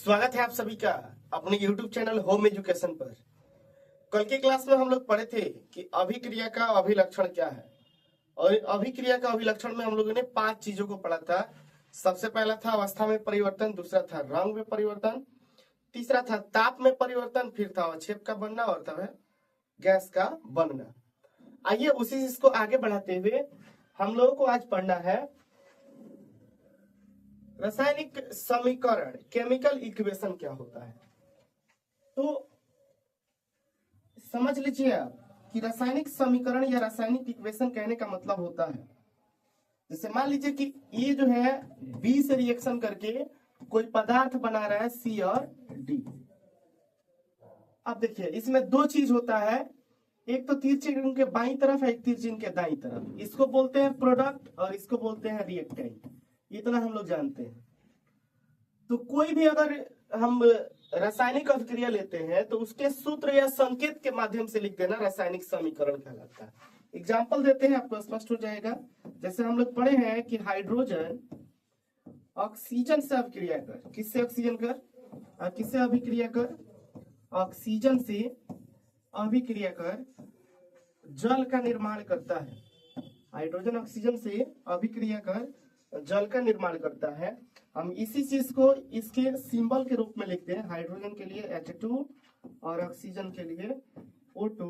स्वागत है आप सभी का अपने YouTube चैनल होम एजुकेशन पर। कल की क्लास में हम लोग पढ़े थे कि अभिक्रिया का अभिलक्षण क्या है। और अभिक्रिया का अभिलक्षण में हम लोगों ने 5 चीजों को पढ़ा था। सबसे पहला था अवस्था में परिवर्तन, दूसरा था रंग में परिवर्तन, तीसरा था ताप में परिवर्तन, फिर था अवक्षेप का बनना और था गैस का बनना। आइए उसी चीज को आगे बढ़ाते हुए हम लोगों को आज पढ़ना है रासायनिक समीकरण, केमिकल इक्वेशन क्या होता है। तो समझ लीजिए आप कि रासायनिक समीकरण या रासायनिक इक्वेशन कहने का मतलब होता है, जैसे मान लीजिए कि ये जो है बी से रिएक्शन करके कोई पदार्थ बना रहा है सी और डी। अब देखिए इसमें दो चीज होता है, एक तो तीर चिन्ह के बाईं तरफ है, एक तीर चिन्ह के दाईं तरफ। इसको बोलते हैं प्रोडक्ट और इसको बोलते हैं रिएक्टेंट। इतना हम लोग जानते हैं। तो कोई भी अगर हम रासायनिक अभिक्रिया लेते हैं तो उसके सूत्र या संकेत के माध्यम से लिख देना रासायनिक समीकरण कहलाता है। एग्जाम्पल देते हैं, आपको स्पष्ट हो जाएगा। जैसे हम लोग पढ़े हैं कि हाइड्रोजन ऑक्सीजन से अभिक्रिया कर, किससे ऑक्सीजन कर और किससे अभिक्रिया कर, ऑक्सीजन से अभिक्रिया कर जल का निर्माण करता है। हाइड्रोजन ऑक्सीजन से अभिक्रिया कर जल का निर्माण करता है। हम इसी चीज को इसके सिंबल के रूप में लिखते हैं। हाइड्रोजन के लिए H2 और ऑक्सीजन के लिए O2।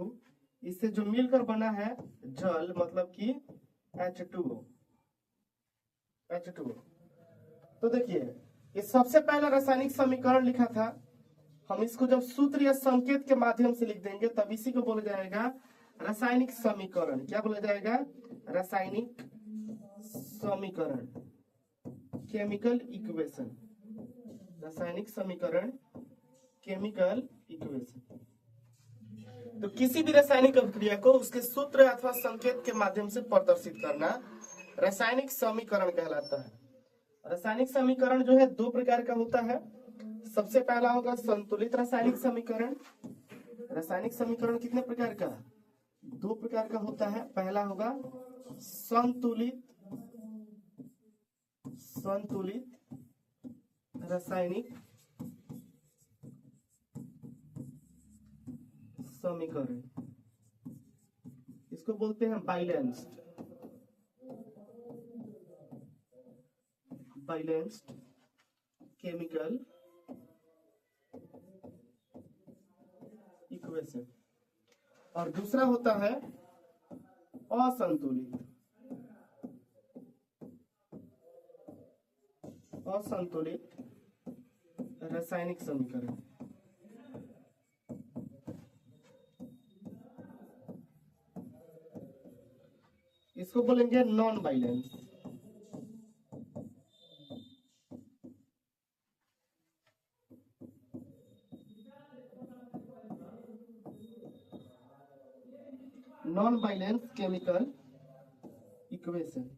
इससे जो मिलकर बना है जल, मतलब कि H2O। तो देखिए ये सबसे पहला रासायनिक समीकरण लिखा था। हम इसको जब सूत्र या संकेत के माध्यम से लिख देंगे तब इसी को बोला जाएगा रासायनिक समीकरण। क्या बोला जाएगा? रासायनिक समीकरण, केमिकल इक्वेशन। रासायनिक समीकरण, केमिकल इक्वेशन। तो किसी भी रासायनिक अभिक्रिया को उसके सूत्र अथवा संकेत के माध्यम से प्रदर्शित करना रासायनिक समीकरण कहलाता है। रासायनिक समीकरण जो है दो प्रकार का होता है। सबसे पहला होगा संतुलित रासायनिक समीकरण। रासायनिक समीकरण कितने प्रकार का? दो प्रकार का होता है। पहला होगा संतुलित रासायनिक समीकरण, इसको बोलते हैं बैलेंस्ड केमिकल इक्वेशन। और दूसरा होता है असंतुलित रासायनिक समीकरण। इसको बोलेंगे non balance. Non balance chemical equation.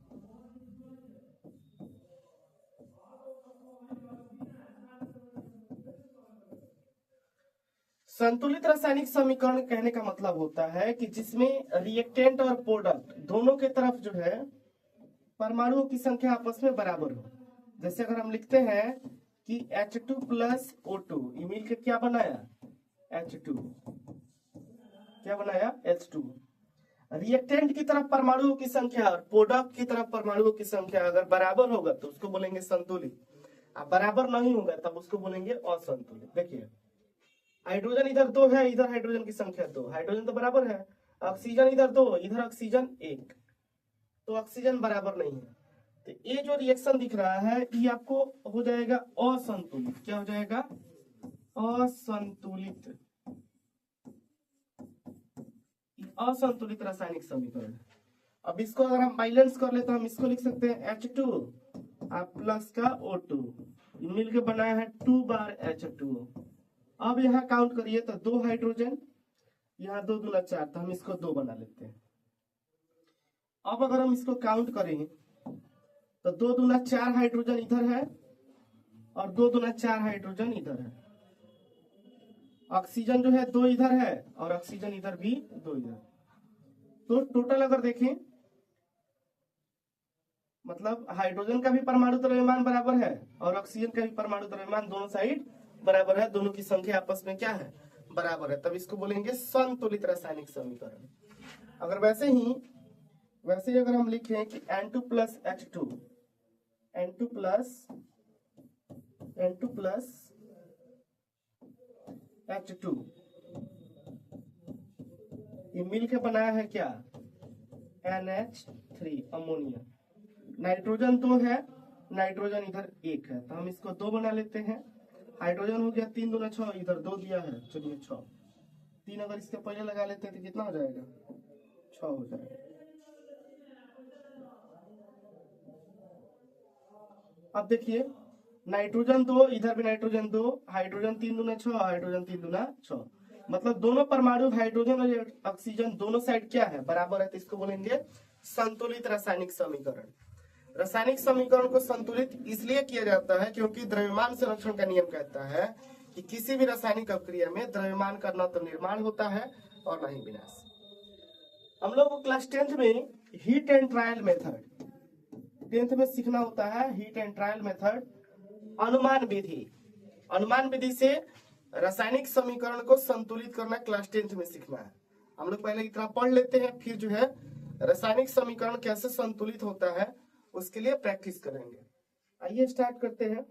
संतुलित रासायनिक समीकरण कहने का मतलब होता है कि जिसमें रिएक्टेंट और प्रोडक्ट दोनों के तरफ जो है परमाणुओं की संख्या आपस में बराबर हो। जैसे अगर हम लिखते हैं कि H2 प्लस O2, ये मिल के क्या बनाया? H2। क्या बनाया? H2। रिएक्टेंट की तरफ परमाणुओं की संख्या और प्रोडक्ट की तरफ परमाणुओं की संख्या अगर बराबर होगा तो उसको बोलेंगे संतुलित। अब बराबर नहीं होगा तब उसको बोलेंगे असंतुलित। देखिए हाइड्रोजन इधर 2 है, इधर हाइड्रोजन की संख्या 2, हाइड्रोजन तो बराबर है। ऑक्सीजन इधर 2, इधर ऑक्सीजन 1, तो ऑक्सीजन बराबर नहीं है। तो ये जो रिएक्शन दिख रहा है ये आपको हो जाएगा असंतुलित। क्या हो जाएगा? असंतुलित रासायनिक समीकरण। अब इसको अगर हम बैलेंस कर ले तो हम इसको लिख सकते हैं H2 और प्लस का O2 मिलकर बनाया है 2 बार H2O। अब यहाँ काउंट करिए तो 2 हाइड्रोजन, यहाँ 2 दूना 4, तो हम इसको 2 बना लेते हैं। अब अगर हम इसको काउंट करें तो 2 दूना 4 हाइड्रोजन इधर है और 2 दूना 4 हाइड्रोजन इधर है। ऑक्सीजन जो है 2 इधर है और ऑक्सीजन इधर भी 2 इधर। तो टोटल अगर देखें मतलब हाइड्रोजन का भी परमाणु द्रव्यमान बराबर है और ऑक्सीजन का भी परमाणु द्रव्यमान दोनों साइड बराबर है, दोनों की संख्या आपस में क्या है, बराबर है, तब इसको बोलेंगे संतुलित रासायनिक समीकरण। अगर वैसे ही अगर हम लिखें कि N2 plus H2 N2 plus H2 ये मिल के बनाया है क्या, NH3 अमोनिया। नाइट्रोजन 2 है, नाइट्रोजन इधर 1 है, तो हम इसको 2 बना लेते हैं। हाइड्रोजन हो गया 3 दूना 6, इधर 2 दिया है, चलिए 6। 3 अगर इसके पहले लगा लेते हैं तो कितना हो जाएगा, 6 हो जाएगा। अब देखिए नाइट्रोजन 2, इधर भी नाइट्रोजन 2, हाइड्रोजन 3 दूना 6, हाइड्रोजन 3 दूना 6, मतलब दोनों परमाणु हाइड्रोजन और ऑक्सीजन दोनों साइड क्या है, बराबर है, तो इसको बोलेंगे संतुलित रासायनिक समीकरण। रासायनिक समीकरण को संतुलित इसलिए किया जाता है क्योंकि द्रव्यमान संरक्षण का नियम कहता है कि किसी भी रासायनिक अपक्रिया में द्रव्यमान का न तो निर्माण होता है और न ही विनाश। हम लोग को क्लास 10th में heat and trial method 10th में सीखना होता है, हीट एंड ट्रायल मेथड, अनुमान विधि से रासायनिक समीकरण को संतुलित करना क्लास 10th में सीखना है। हम लोग पहले इतना पढ़ लेते हैं, फिर जो है रासायनिक समीकरण कैसे संतुलित होता है उसके लिए प्रैक्टिस करेंगे। आइए स्टार्ट करते हैं।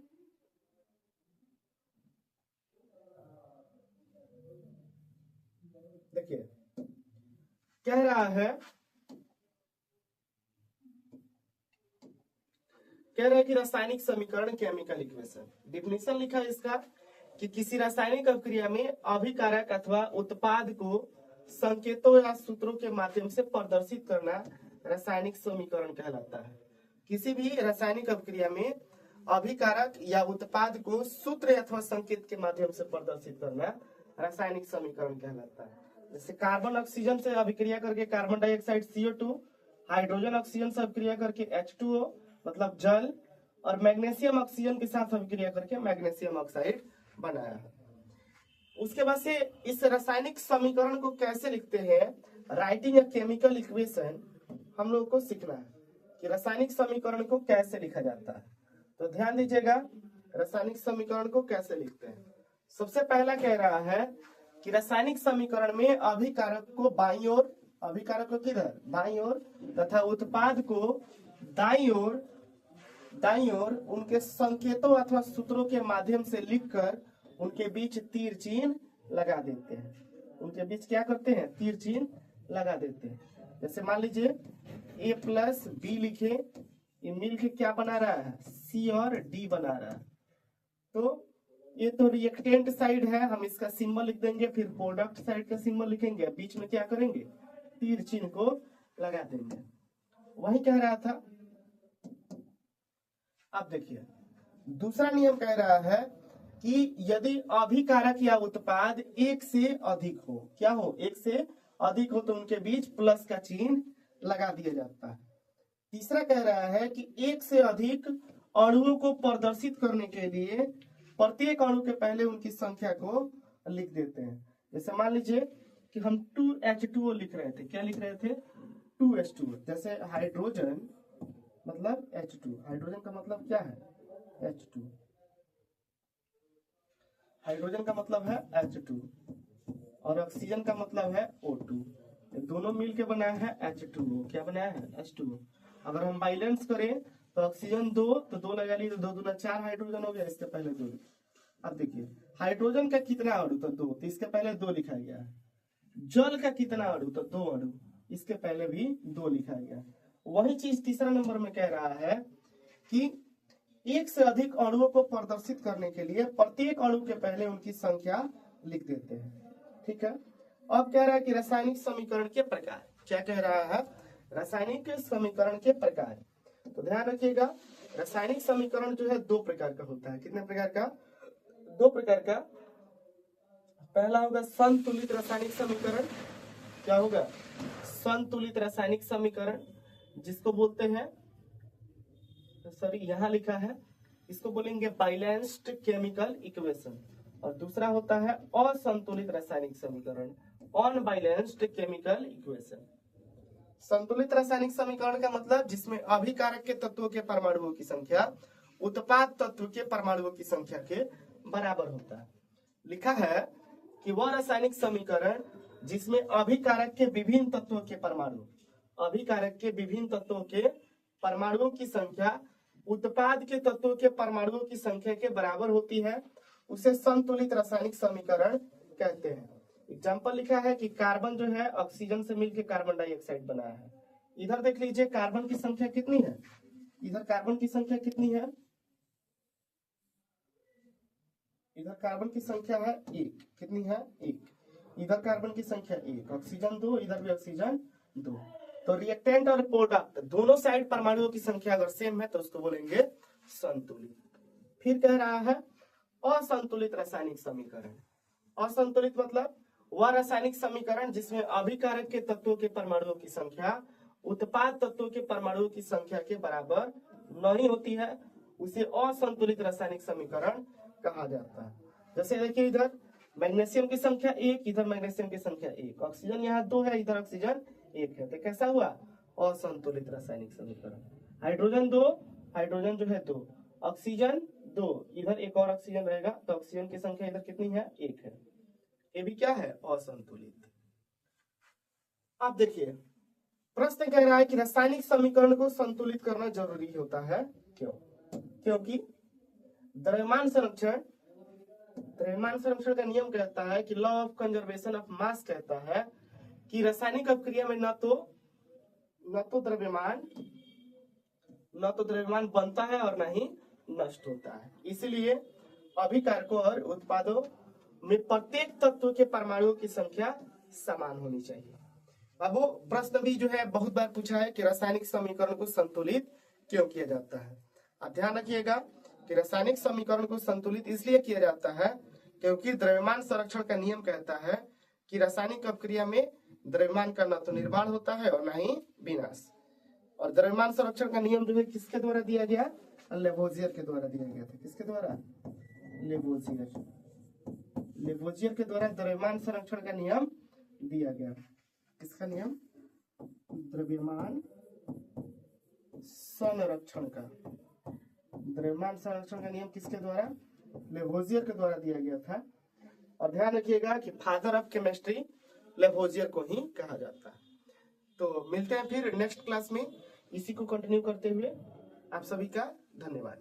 देखिए कह रहा है कि रासायनिक समीकरण केमिकल इक्वेशन, डिफिनेशन लिखा है इसका कि किसी रासायनिक अभिक्रिया में अभिकारक अथवा उत्पाद को संकेतों या सूत्रों के माध्यम से प्रदर्शित करना रासायनिक समीकरण कहलाता है। किसी भी रासायनिक अभिक्रिया में अभिकारक या उत्पाद को सूत्र अथवा संकेत के माध्यम से प्रदर्शित करना रासायनिक समीकरण कहलाता है। जैसे कार्बन ऑक्सीजन से अभिक्रिया करके carbon dioxide CO2, hydrogen oxygen से अभिक्रिया करके H2O मतलब जल, और मैग्नीशियम ऑक्सीजन के साथ अभिक्रिया करके मैग्नीशियम ऑक्साइड बनाया है। उसके बाद से इस रासायनिक समीकरण को कैसे लिखते हैं, राइटिंग ए केमिकल इक्वेशन, हम लोगों को सीखना है कि रासायनिक समीकरण को कैसे लिखा जाता है। तो ध्यान दीजिएगा रासायनिक समीकरण को कैसे लिखते हैं। सबसे पहला कह रहा है कि रासायनिक समीकरण में अभिकारक को बाईं ओर, अभिकारक को किधर, बाईं ओर, तथा उत्पाद को दाईं ओर उनके संकेतों अथवा सूत्रों के माध्यम से लिखकर उनके बीच तीर चिन्ह लगा देते हैं। उनके बीच क्या करते हैं, तीर चिन्ह लगा देते हैं। जैसे मान लीजिए A प्लस B लिखे, ये मिल के क्या बना रहा है, C और D बना रहा है। तो ये तो रिएक्टेंट साइड है, हम इसका सिंबल लिख देंगे, फिर प्रोडक्ट साइड का सिंबल लिखेंगे, बीच में क्या करेंगे, तीर चिन्ह को लगा देंगे। वही कह रहा था। अब देखिए दूसरा नियम कह रहा है कि यदि अभिकारक या उत्पाद एक से अधिक हो, क्या हो, एक से अधिक हो, तो उनके बीच प्लस का चिन्ह लगा दिया जाता है। तीसरा कह रहा है कि एक से अधिक अणुओं को प्रदर्शित करने के लिए प्रत्येक अणु के पहले उनकी संख्या को लिख देते हैं। जैसे मान लीजिए कि हम 2H2O लिख रहे थे, क्या लिख रहे थे, 2H2O। जैसे हाइड्रोजन मतलब H2, हाइड्रोजन का मतलब क्या है, H2, हाइड्रोजन का मतलब है H2 और ऑक्सीजन का मतलब है O2। दोनों मिलके बनाया है H2O, क्या बनाया है, H2O। अगर हम बैलेंस करें तो ऑक्सीजन 2, तो 2 लगा ली तो 2 दूना 4 हाइड्रोजन हो गया, इसके पहले 2। अब देखिए हाइड्रोजन का कितना अणु, तो 2, तो इसके पहले 2 लिखा गया है। जल का कितना अणु, तो 2 अणु, इसके पहले भी 2 लिखा गया। वही चीज तीसरा नंबर में कह रहा है कि एक से अधिक अणुओं को प्रदर्शित करने के लिए प्रत्येक अणु के पहले उनकी संख्या लिख देते हैं। ठीक है। अब कह रहा है कि रासायनिक समीकरण के प्रकार, क्या कह रहा है, रासायनिक समीकरण के प्रकार। तो ध्यान रखिएगा रासायनिक समीकरण जो है 2 प्रकार का होता है। कितने प्रकार का, 2 प्रकार का। पहला होगा संतुलित रासायनिक समीकरण। क्या होगा, संतुलित रासायनिक समीकरण, जिसको बोलते हैं, सॉरी यहाँ लिखा है, इसको बोलेंगे बैलेंस्ड केमिकल इक्वेशन। और दूसरा होता है असंतुलित रासायनिक समीकरण, अनबैलेंस्ड केमिकल इक्वेशन। संतुलित रासायनिक समीकरण का मतलब जिसमें अभिकारक के तत्वों के परमाणुओं की संख्या उत्पाद तत्व के परमाणुओं की संख्या के बराबर होता है। लिखा है कि वह रासायनिक समीकरण जिसमें अभिकारक के विभिन्न तत्वों के परमाणुओं की संख्या उत्पाद के तत्वों के परमाणुओं की संख्या के बराबर होती है उसे संतुलित रासायनिक समीकरण कहते हैं। एग्जाम्पल लिखा है कि कार्बन जो है ऑक्सीजन से मिलकर कार्बन डाइऑक्साइड बनाया है। इधर देख लीजिए कार्बन की संख्या कितनी है, इधर कार्बन की संख्या कितनी है, इधर कार्बन की संख्या है 1, कितनी है 1, इधर कार्बन की संख्या 1, ऑक्सीजन 2, इधर भी ऑक्सीजन 2। तो रिएक्टेंट और प्रोडक्ट दोनों साइड परमाणुओं की संख्या अगर सेम है तो उसको बोलेंगे संतुलित। फिर कह रहा है असंतुलित रासायनिक समीकरण। असंतुलित मतलब वह रासायनिक समीकरण जिसमें अभिकारक के तत्वों के परमाणुओं की संख्या उत्पाद तत्वों के परमाणुओं की संख्या के बराबर नहीं होती है उसे असंतुलित रासायनिक समीकरण कहा जाता है। जैसे देखिए इधर मैग्नीशियम की संख्या 1, इधर मैग्नीशियम की संख्या 1, ऑक्सीजन यहाँ 2 है, इधर ऑक्सीजन 1 है, तो कैसा हुआ असंतुलित रासायनिक समीकरण। हाइड्रोजन 2, हाइड्रोजन जो है 2, ऑक्सीजन 2, इधर एक और ऑक्सीजन रहेगा तो ऑक्सीजन की संख्या इधर कितनी है 1 है, ये भी क्या है असंतुलित। अब देखिए प्रश्न कह रहा है कि रासायनिक समीकरण को संतुलित करना जरूरी होता है, क्यों? क्योंकि द्रव्यमान संरक्षण का नियम कहता है कि law of conservation of mass कहता है कि रासायनिक अपक्रिया में न तो द्रव्यमान बनता है और न ही नष्ट होता है। इसलिए अभिकारकों और उत्पादों में प्रत्येक तत्व के परमाणुओं की संख्या समान होनी चाहिए। अब वो प्रश्न भी जो है बहुत बार पूछा है कि रासायनिक समीकरण को संतुलित क्यों किया जाता है। अब ध्यान रखिएगा कि रासायनिक समीकरण को संतुलित इसलिए किया जाता है क्योंकि द्रव्यमान संरक्षण का नियम कहता है कि रासायनिक अपक्रिया में द्रव्यमान का न तो निर्माण होता है और न ही विनाश। और द्रव्यमान संरक्षण का नियम जो है किसके द्वारा दिया गया, लेवोजियर के द्वारा दिया गया था। किसके द्वारा, लेवोजियर के द्वारा द्रव्यमान संरक्षण का नियम दिया गया। किसका नियम, द्रव्यमान संरक्षण का, द्रव्यमान संरक्षण का नियम किसके द्वारा, लेवोजियर के द्वारा दिया गया था। और ध्यान रखिएगा कि फादर ऑफ केमिस्ट्री लेवोजियर को ही कहा जाता है। तो मिलते हैं फिर नेक्स्ट क्लास में, इसी को कंटिन्यू करते हुए। आप सभी का धन्यवाद।